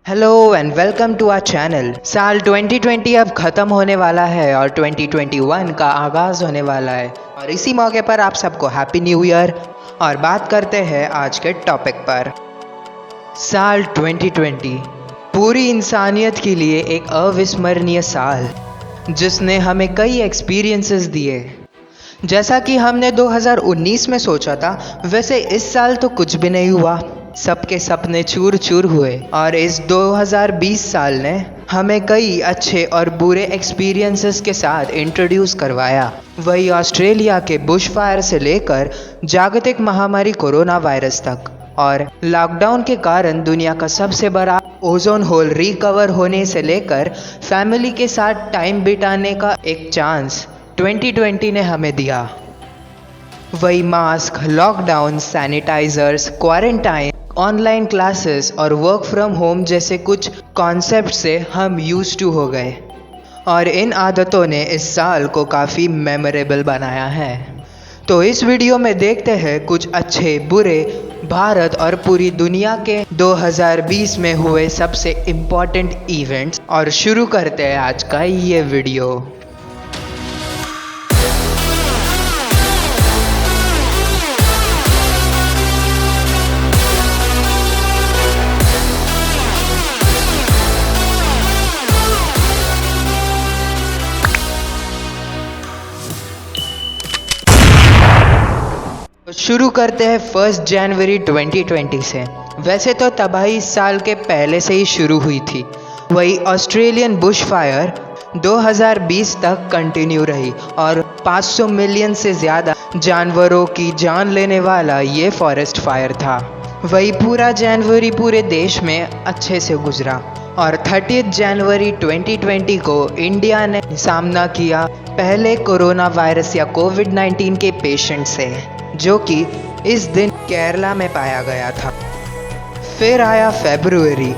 Hello and welcome to our channel. साल 2020 अब ख़त्म होने वाला है और 2021 का आगाज़ होने वाला है और इसी मौके पर आप सबको हैप्पी न्यू ईयर। और बात करते हैं आज के टॉपिक पर। साल 2020 पूरी इंसानियत के लिए एक अविस्मरणीय साल जिसने हमें कई एक्सपीरियंसेस दिए। जैसा कि हमने 2019 में सोचा था वैसे इस साल तो कुछ भी नहीं हुआ, सबके सपने चूर चूर हुए। और इस 2020 साल ने हमें कई अच्छे और बुरे एक्सपीरियंसेस के साथ इंट्रोड्यूस करवाया। वही ऑस्ट्रेलिया के बुशफायर से लेकर जागतिक महामारी कोरोना वायरस तक, और लॉकडाउन के कारण दुनिया का सबसे बड़ा ओजोन होल रिकवर होने से लेकर फैमिली के साथ टाइम बिताने का एक चांस 2020 ने हमें दिया। वही mask, lockdown, sanitisers, quarantine, online classes और वर्क फ्रॉम होम जैसे कुछ कॉन्सेप्ट से हम यूज्ड टू हो गए और इन आदतों ने इस साल को काफ़ी मेमोरेबल बनाया है। तो इस वीडियो में देखते हैं कुछ अच्छे बुरे भारत और पूरी दुनिया के 2020 में हुए सबसे इम्पॉर्टेंट इवेंट्स, और शुरू करते हैं आज का ये वीडियो। शुरू करते हैं 1 जनवरी 2020 से। वैसे तो तबाही इस साल के पहले से ही शुरू हुई थी। वही ऑस्ट्रेलियन बुशफायर 2020 तक कंटिन्यू रही और 500 मिलियन से ज़्यादा जानवरों की जान लेने वाला ये फॉरेस्ट फायर था। वही पूरा जनवरी पूरे देश में अच्छे से गुजरा और 30 जनवरी 2020 को इंडिया ने सामना किया पहले कोरोना वायरस या कोविड-19 के पेशेंट से, जो कि इस दिन केरला में पाया गया था। फिर आया फरवरी।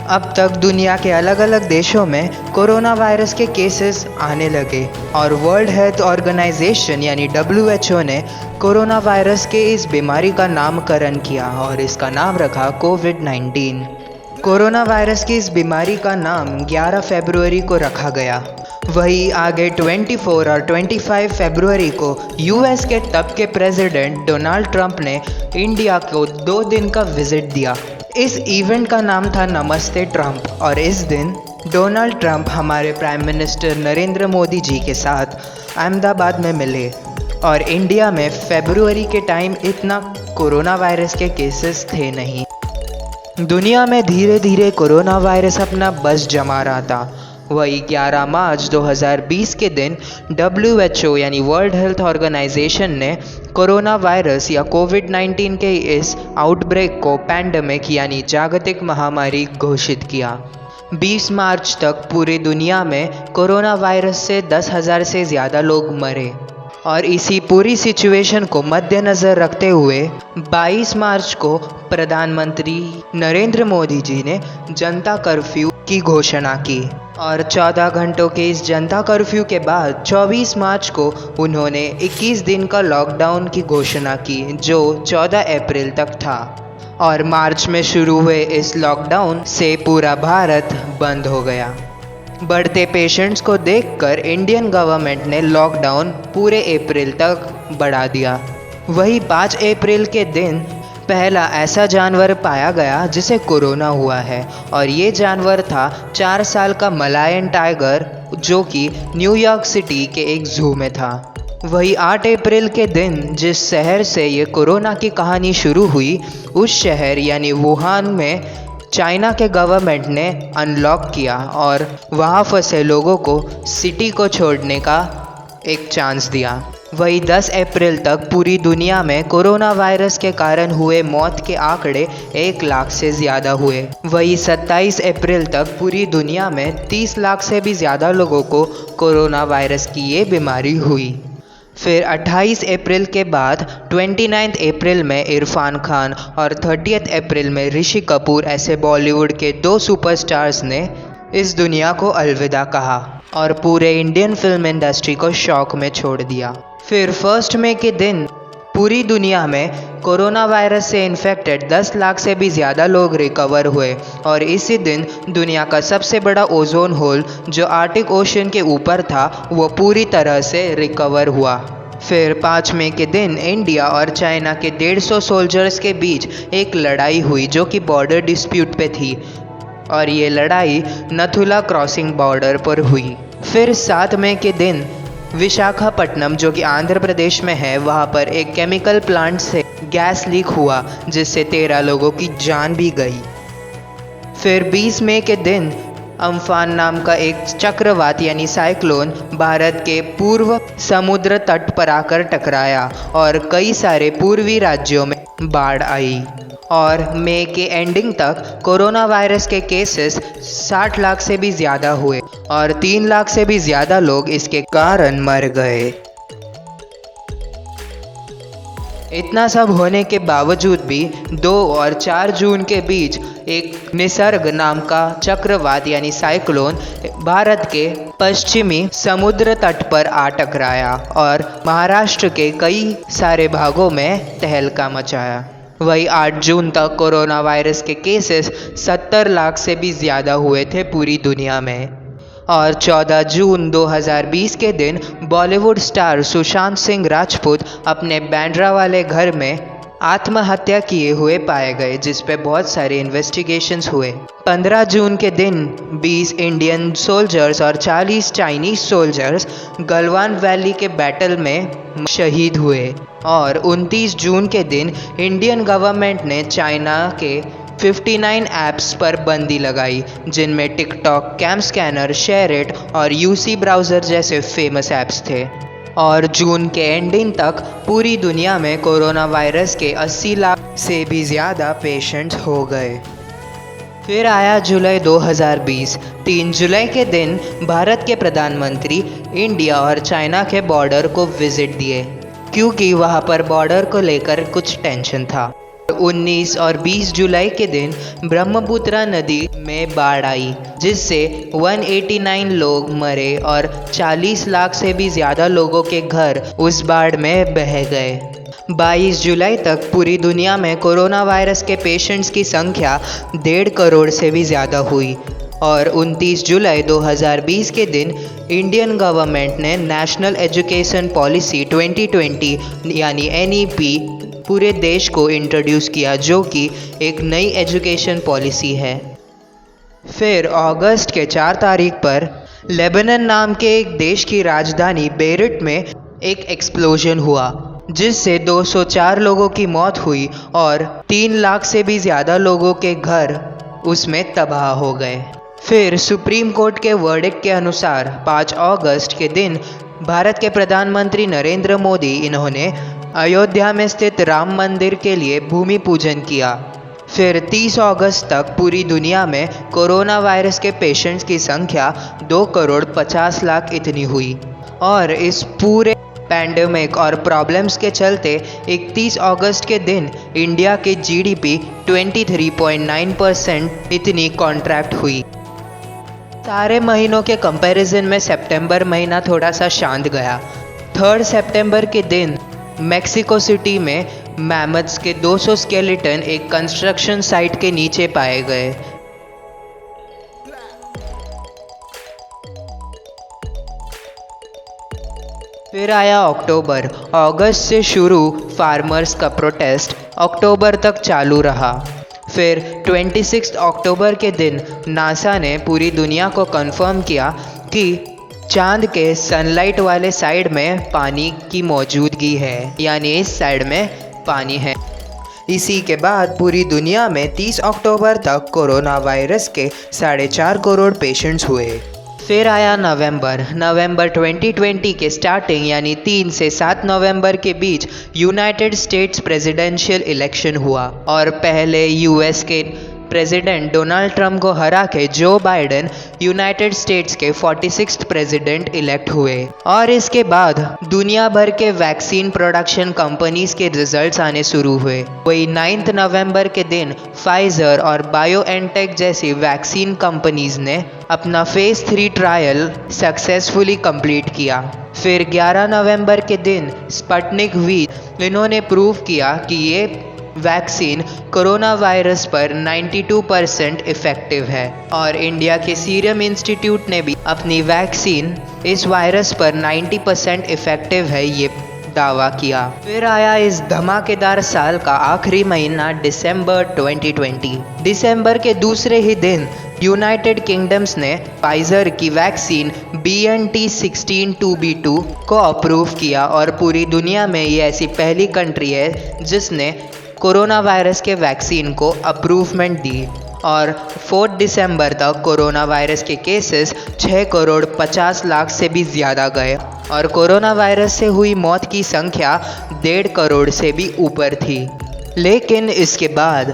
अब तक दुनिया के अलग अलग देशों में कोरोना वायरस के केसेस आने लगे और वर्ल्ड हेल्थ ऑर्गेनाइजेशन यानी WHO ने कोरोना वायरस के इस बीमारी का नामकरण किया और इसका नाम रखा कोविड-19। कोरोना वायरस की इस बीमारी का नाम 11 फरवरी को रखा गया। वही आगे 24 और 25 फरवरी को US के तब के प्रेसिडेंट डोनाल्ड ट्रंप ने इंडिया को 2 दिन का विजिट दिया। इस इवेंट का नाम था नमस्ते ट्रंप और इस दिन डोनाल्ड ट्रंप हमारे प्राइम मिनिस्टर नरेंद्र मोदी जी के साथ अहमदाबाद में मिले। और इंडिया में फरवरी के टाइम इतना कोरोना वायरस के केसेस थे नहीं। दुनिया में धीरे धीरे कोरोना वायरस अपना बस जमा रहा था। वही 11 मार्च 2020 के दिन WHO यानी वर्ल्ड हेल्थ ऑर्गेनाइजेशन ने कोरोना वायरस या कोविड-19 के इस आउटब्रेक को पैंडेमिक यानी जागतिक महामारी घोषित किया। 20 मार्च तक पूरी दुनिया में कोरोना वायरस से 10,000 से ज़्यादा लोग मरे और इसी पूरी सिचुएशन को मद्देनज़र रखते हुए 22 मार्च को प्रधानमंत्री नरेंद्र मोदी जी ने जनता कर्फ्यू की घोषणा की और 14 घंटों के इस जनता कर्फ्यू के बाद 24 मार्च को उन्होंने 21 दिन का लॉकडाउन की घोषणा की जो 14 अप्रैल तक था। और मार्च में शुरू हुए इस लॉकडाउन से पूरा भारत बंद हो गया। बढ़ते पेशेंट्स को देखकर इंडियन गवर्नमेंट ने लॉकडाउन पूरे अप्रैल तक बढ़ा दिया। वही 5 अप्रैल के दिन पहला ऐसा जानवर पाया गया जिसे कोरोना हुआ है और ये जानवर था 4 साल का मलायन टाइगर जो कि न्यूयॉर्क सिटी के एक जू में था। वही 8 अप्रैल के दिन जिस शहर से ये कोरोना की कहानी शुरू हुई उस शहर यानी वुहान में चाइना के गवर्नमेंट ने अनलॉक किया और वहाँ फंसे लोगों को सिटी को छोड़ने का एक चांस दिया। वही 10 अप्रैल तक पूरी दुनिया में कोरोना वायरस के कारण हुए मौत के आंकड़े 1 लाख से ज़्यादा हुए। वही 27 अप्रैल तक पूरी दुनिया में 30 लाख से भी ज़्यादा लोगों को कोरोना वायरस की ये बीमारी हुई। फिर 28 अप्रैल के बाद 29 अप्रैल में इरफान खान और 30 अप्रैल में ऋषि कपूर ऐसे बॉलीवुड के 2 सुपरस्टार्स ने इस दुनिया को अलविदा कहा और पूरे इंडियन फिल्म इंडस्ट्री को शॉक में छोड़ दिया। फिर 1 मई के दिन पूरी दुनिया में कोरोना वायरस से इन्फेक्टेड 10 लाख से भी ज़्यादा लोग रिकवर हुए और इसी दिन दुनिया का सबसे बड़ा ओजोन होल जो आर्टिक ओशन के ऊपर था वो पूरी तरह से रिकवर हुआ। फिर 5 मई के दिन इंडिया और चाइना के 150 सोल्जर्स के बीच एक लड़ाई हुई जो कि बॉर्डर डिस्प्यूट पे थी और ये लड़ाई नथुला क्रॉसिंग बॉर्डर पर हुई। फिर 7 मई के दिन विशाखापट्टनम जो कि आंध्र प्रदेश में है वहाँ पर एक केमिकल प्लांट से गैस लीक हुआ जिससे 13 लोगों की जान भी गई। फिर 20 मई के दिन अम्फान नाम का एक चक्रवात यानी साइक्लोन भारत के पूर्व समुद्र तट पर आकर टकराया और कई सारे पूर्वी राज्यों में बाढ़ आई और मई के एंडिंग तक कोरोना वायरस के केसेस 60 लाख से भी ज़्यादा हुए और 3 लाख से भी ज़्यादा लोग इसके कारण मर गए। इतना सब होने के बावजूद भी 2 और 4 जून के बीच एक निसर्ग नाम का चक्रवात यानी साइक्लोन भारत के पश्चिमी समुद्र तट पर आ टकराया और महाराष्ट्र के कई सारे भागों में तहलका मचाया। वही 8 जून तक कोरोना वायरस के केसेस 70 लाख से भी ज़्यादा हुए थे पूरी दुनिया में और 14 जून 2020 के दिन बॉलीवुड स्टार सुशांत सिंह राजपूत अपने बांद्रा वाले घर में आत्महत्या किए हुए पाए गए जिस पे बहुत सारे इन्वेस्टिगेशंस हुए। 15 जून के दिन 20 इंडियन सोल्जर्स और 40 चाइनीज सोल्जर्स गलवान वैली के बैटल में शहीद हुए और 29 जून के दिन इंडियन गवर्नमेंट ने चाइना के 59 ऐप्स पर बंदी लगाई जिनमें टिकटॉक, कैम स्कैनर, शेयरिट और यूसी ब्राउज़र जैसे फेमस ऐप्स थे। और जून के एंडिंग तक पूरी दुनिया में कोरोना वायरस के 80 लाख से भी ज़्यादा पेशेंट्स हो गए। फिर आया जुलाई 2020। 3 जुलाई के दिन भारत के प्रधानमंत्री इंडिया और चाइना के बॉर्डर को विजिट दिए क्योंकि वहाँ पर बॉर्डर को लेकर कुछ टेंशन था। 19 और 20 जुलाई के दिन ब्रह्मपुत्र नदी में बाढ़ आई जिससे 189 लोग मरे और 40 लाख से भी ज़्यादा लोगों के घर उस बाढ़ में बह गए। 22 जुलाई तक पूरी दुनिया में कोरोना वायरस के पेशेंट्स की संख्या 1.5 करोड़ से भी ज़्यादा हुई और 29 जुलाई 2020 के दिन इंडियन गवर्नमेंट ने नेशनल एजुकेशन पॉलिसी 2020 यानी NEP पूरे देश को इंट्रोड्यूस किया जो कि एक नई एजुकेशन पॉलिसी है। फिर अगस्त के 4 तारीख पर लेबनान नाम के एक देश की राजधानी बेरूट में एक एक्सप्लोजन हुआ जिससे 204 लोगों की मौत हुई और 3 लाख से भी ज़्यादा लोगों के घर उसमें तबाह हो गए। फिर सुप्रीम कोर्ट के वर्डिक्ट के अनुसार 5 अगस्त के दिन भारत के प्रधानमंत्री नरेंद्र मोदी इन्होंने अयोध्या में स्थित राम मंदिर के लिए भूमि पूजन किया। फिर 30 अगस्त तक पूरी दुनिया में कोरोना वायरस के पेशेंट्स की संख्या 2 करोड़ 50 लाख इतनी हुई और इस पूरे पैंडेमिक और प्रॉब्लम्स के चलते 31 अगस्त के दिन इंडिया की GDP 23.9% इतनी कॉन्ट्रैक्ट हुई। सारे महीनों के कंपैरिजन में सितंबर महीना थोड़ा सा शांत गया। 3 सितंबर के दिन मेक्सिको सिटी में मैमथ्स के 200 स्केलेटन एक कंस्ट्रक्शन साइट के नीचे पाए गए। फिर आया अक्टूबर। अगस्त से शुरू फार्मर्स का प्रोटेस्ट अक्टूबर तक चालू रहा। फिर 26 अक्टूबर के दिन नासा ने पूरी दुनिया को कंफर्म किया कि चांद के सनलाइट वाले साइड में पानी की मौजूदगी है, यानी इस साइड में पानी है। इसी के बाद पूरी दुनिया में 30 अक्टूबर तक कोरोना वायरस के 4.5 करोड़ पेशेंट्स हुए। फिर आया नवंबर 2020 के स्टार्टिंग यानी 3 से 7 नवंबर के बीच यूनाइटेड स्टेट्स प्रेसिडेंशियल इलेक्शन हुआ और पहले यूएस के प्रेसिडेंट डोनाल्ड ट्रंप को हरा के जो बाइडेन यूनाइटेड स्टेट्स के 46th प्रेसिडेंट इलेक्ट हुए। और इसके बाद दुनिया भर के वैक्सीन प्रोडक्शन कंपनीज के रिजल्ट्स आने शुरू हुए। वही 9 नवंबर के दिन फाइजर और बायोएनटेक जैसी वैक्सीन कंपनीज ने अपना फेज 3 ट्रायल सक्सेसफुली कंप्लीट किया। फिर 11 नवंबर के दिन स्पुतनिक वी इन्होंने प्रूव किया कि ये वैक्सीन कोरोना वायरस पर 92% इफ़ेक्टिव है। और इंडिया के सीरम इंस्टीट्यूट ने भी अपनी वैक्सीन इस वायरस पर 90% इफ़ेक्टिव है ये दावा किया। फिर आया इस धमाकेदार साल का आखिरी महीना दिसंबर 2020। दिसंबर के दूसरे ही दिन यूनाइटेड किंगडम्स ने फाइजर की वैक्सीन BNT162b2 को अप्रूव किया और पूरी दुनिया में ये ऐसी पहली कंट्री है जिसने कोरोना वायरस के वैक्सीन को अप्रूवमेंट दी। और 4 दिसंबर तक कोरोना वायरस के केसेस 6,50,00,000 से भी ज़्यादा गए और कोरोना वायरस से हुई मौत की संख्या 1.5 करोड़ से भी ऊपर थी। लेकिन इसके बाद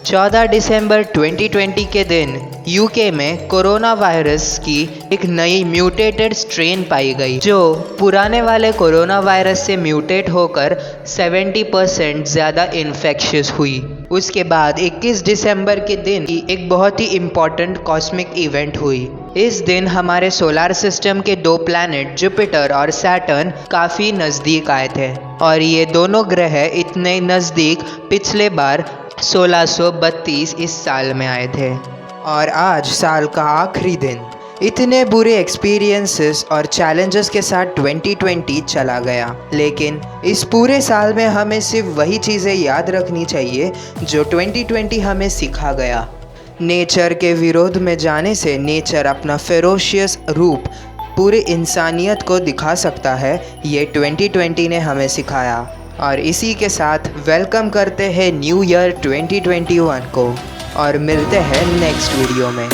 14 दिसंबर 2020 के दिन यूके में कोरोना वायरस की एक नई म्यूटेटेड स्ट्रेन पाई गई जो पुराने वाले कोरोना वायरस से म्यूटेट होकर 70% ज़्यादा इन्फेक्शियस हुई। उसके बाद 21 दिसंबर के दिन एक बहुत ही इम्पॉर्टेंट कॉस्मिक इवेंट हुई। इस दिन हमारे सोलार सिस्टम के 2 प्लैनेट जुपिटर और सैटर्न काफ़ी नज़दीक आए थे और ये दोनों ग्रह इतने नज़दीक पिछले बार 1632 इस साल में आए थे। और आज साल का आखिरी दिन इतने बुरे एक्सपीरियंसेस और चैलेंजेस के साथ 2020 चला गया। लेकिन इस पूरे साल में हमें सिर्फ वही चीज़ें याद रखनी चाहिए जो 2020 हमें सिखा गया। नेचर के विरोध में जाने से नेचर अपना फेरोशियस रूप पूरी इंसानियत को दिखा सकता है, ये 2020 ने हमें सिखाया। और इसी के साथ वेलकम करते हैं न्यू ईयर 2021 को और मिलते हैं नेक्स्ट वीडियो में।